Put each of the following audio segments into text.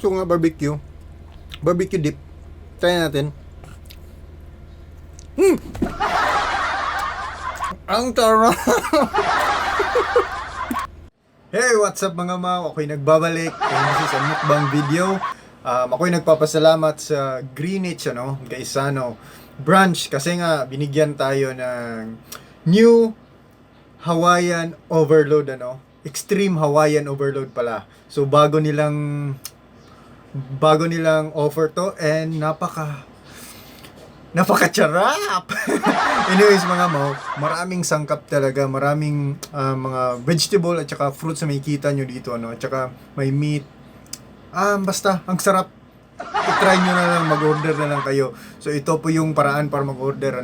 So nga barbecue. Barbecue dip. Try natin. Ang tara. Hey, what's up mga mau? Ako'y nagbabalik. This is a mukbang video. Ako'y nagpapasalamat sa Greenwich, Gaisano branch kasi nga binigyan tayo ng new Hawaiian overload, Extreme Hawaiian overload pala. So bago nilang offer to and napaka-charap. Anyways mga mau, maraming sangkap talaga, maraming mga vegetable at saka fruits na makikita nyo dito, at saka may meat. Basta ang sarap. I-try nyo na lang, mag-order na lang kayo. So ito po yung paraan para mag-order,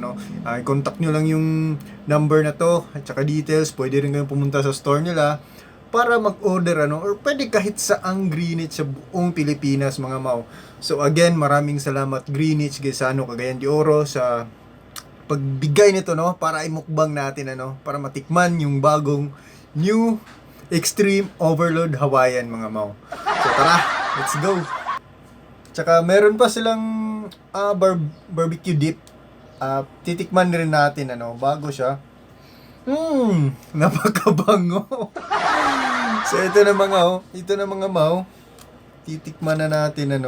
contact nyo lang yung number na to at saka details. Pwede rin kayong pumunta sa store nila para mag-order, or pwede kahit saang Greenwich sa buong Pilipinas mga mau. So again, maraming salamat Greenwich, Gaisano, Cagayan de Oro sa pagbigay nito, para imukbang natin, para matikman yung bagong new Extreme Overload Hawaiian mga mau. So tara, let's go. Tsaka meron pa silang barbecue dip. Titikman rin natin, bago siya. Napakabango. So ito na mga mau. Titikman na natin,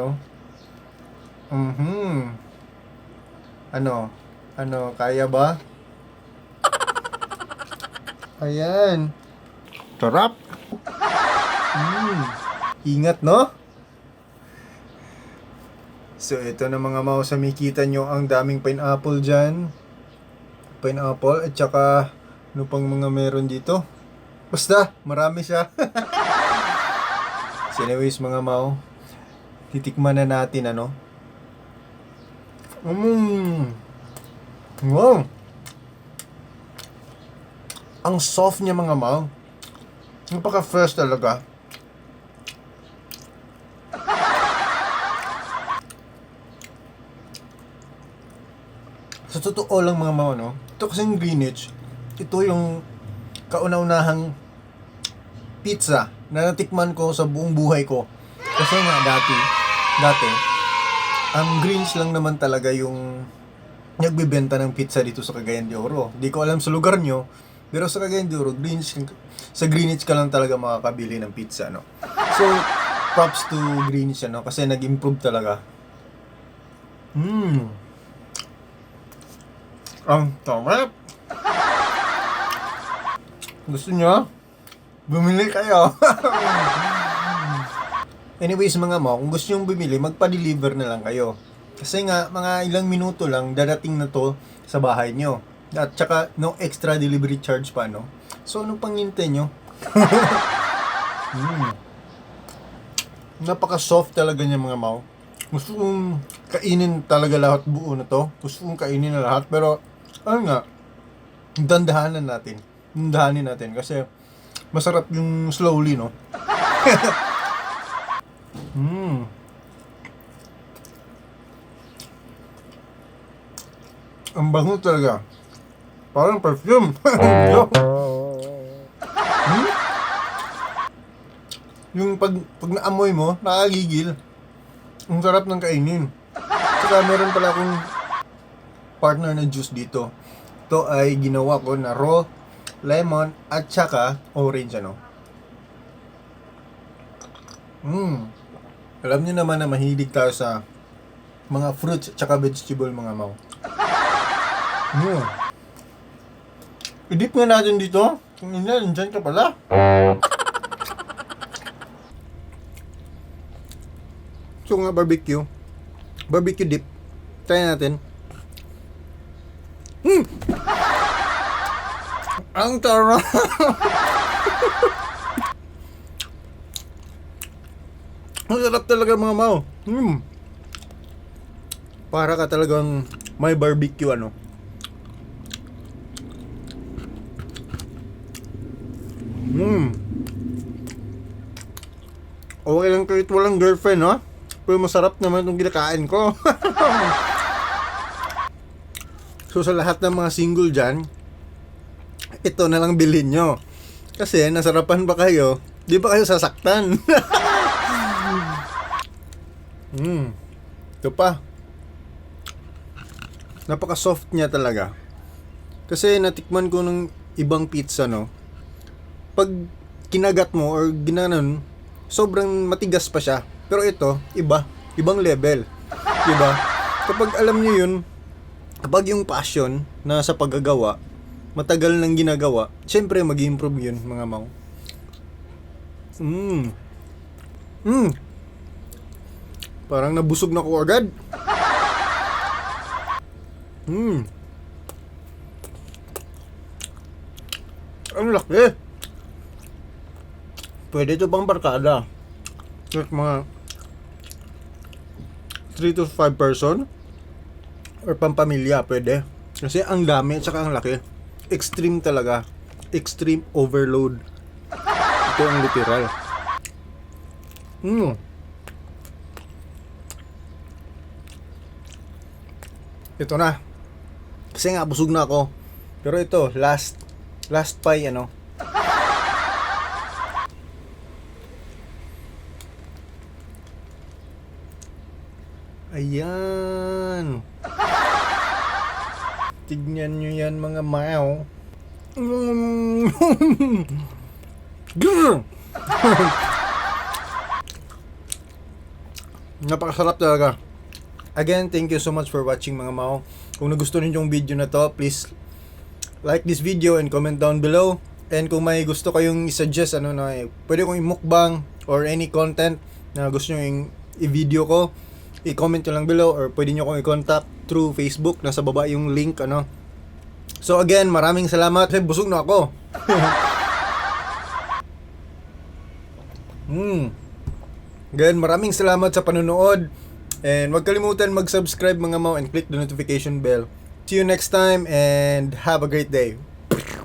kaya ba? Ayan. Sarap. Ingat, no? So ito na mga mau, sa makita nyo ang daming pineapple dyan. Pineapple at saka ano pang mga meron dito. Basta, marami siya. So anyways mga mau, titikman na natin, Wow! Ang soft niya mga mau. Napaka-fresh talaga. Sa totoo lang mga mau, ito kasing Greenwich, ito yung kauna-unahang pizza na natikman ko sa buong buhay ko. Kasi nga dati, ang Greenwich lang naman talaga yung nagbebenta ng pizza dito sa Cagayan de Oro. Di ko alam sa lugar nyo, pero sa Cagayan de Oro, sa Greenwich ka lang talaga makakabili ng pizza, So, props to Greenwich, kasi nag-improve talaga. Ang sarap. Gusto nyo? Bumili kayo. Anyways mga mau, kung gusto nyo bumili, magpa-deliver na lang kayo. Kasi nga, mga ilang minuto lang, dadating na to sa bahay nyo. At saka, no extra delivery charge pa, So, ano pang hintay nyo? Napaka-soft talaga niya mga mau. Gusto kong kainin talaga lahat buo na to. Gusto kong kainin na lahat, pero dandahanin natin kasi masarap yung slowly, Ang bango talaga. Parang perfume. Yung pag naamoy mo, nakagigil. Ang sarap ng kainin. Saka meron pala akong partner na juice dito. Ito ay ginawa ko na raw lemon at saka orange, Alam niyo naman na mahilig tayo sa mga fruits at saka vegetable mga mau. I-dip nga natin dito. Kung nandiyan ka pala. So nga barbecue dip. Try natin. Ang tara. Ang sarap talaga mga mau. Para ka talagang may barbecue, Okay lang kahit walang girlfriend, Pero masarap naman itong kinakain ko. So sa lahat ng mga single dyan, ito na lang bilhin nyo. Kasi nasarapan ba kayo, di ba kayo sasaktan? Ito pa. Napaka-soft niya talaga. Kasi natikman ko ng ibang pizza, no? Pag kinagat mo or ginanon, sobrang matigas pa siya. Pero ito, iba. Ibang level. Diba? Kapag alam nyo yun, kapag yung passion na sa paggagawa, matagal nang ginagawa, syempre mag-improve yun, mga maw. Parang nabusog na ko agad. Ang laki. Pwede ito pang barkada. Like mga 3 to 5 person or pampamilya, pwede. Kasi ang dami at saka ang laki. Extreme talaga. Extreme overload. Ito ang literal. Ito na. Kasi nga busog na ako. Pero ito, last pie, ano. Ayan. Tignan nyo yan, mga maw. Napakasarap talaga. Again, thank you so much for watching, mga maw. Kung nagustuhan niyo yung video na to, please like this video and comment down below. And kung may gusto kayong i-suggest, pwede kong i-mukbang or any content na gusto nyo i-video ko, i-comment nyo lang below or pwede nyo akong i-contact through Facebook. Nasa baba yung link, So again, maraming salamat. Busog na ako. Again, maraming salamat sa panonood. And huwag kalimutan mag-subscribe, mga maw, and click the notification bell. See you next time and have a great day.